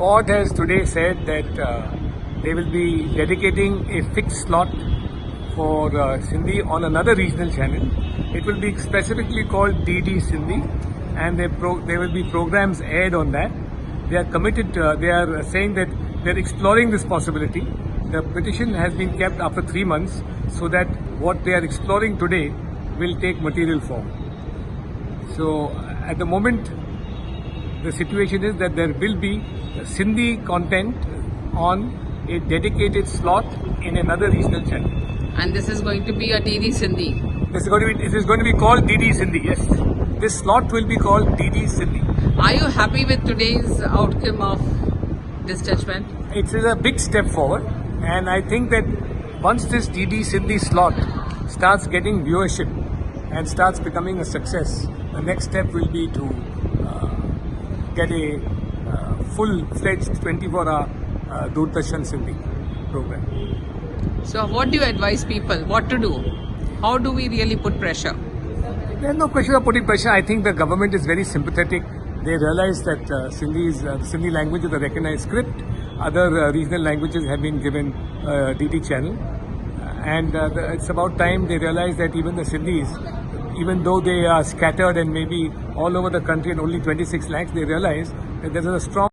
Court has today said that they will be dedicating a fixed slot for Sindhi on another regional channel. It will be specifically called DD Sindhi, and there will be programs aired on that. They are committed. They are saying that they are exploring this possibility. The petition has been kept after 3 months, so that what they are exploring today will take material form. So at the moment, the situation is that there will be Sindhi content on a dedicated slot in another regional channel. And this is going to be a DD Sindhi. It is going to be called DD Sindhi, yes. This slot will be called DD Sindhi. Are you happy with today's outcome of this judgment? It is a big step forward, and I think that once this DD Sindhi slot starts getting viewership and starts becoming a success, the next step will be to get a full-fledged 24-hour Doordarshan Sindhi program. So what do you advise people? What to do? How do we really put pressure? There is no question of putting pressure. I think the government is very sympathetic. They realize that Sindhi language is a recognized script. Other regional languages have been given DD channel. And it's about time they realize that even the Sindhis, even though they are scattered and maybe all over the country and only 26 lakhs, they realize that there is a strong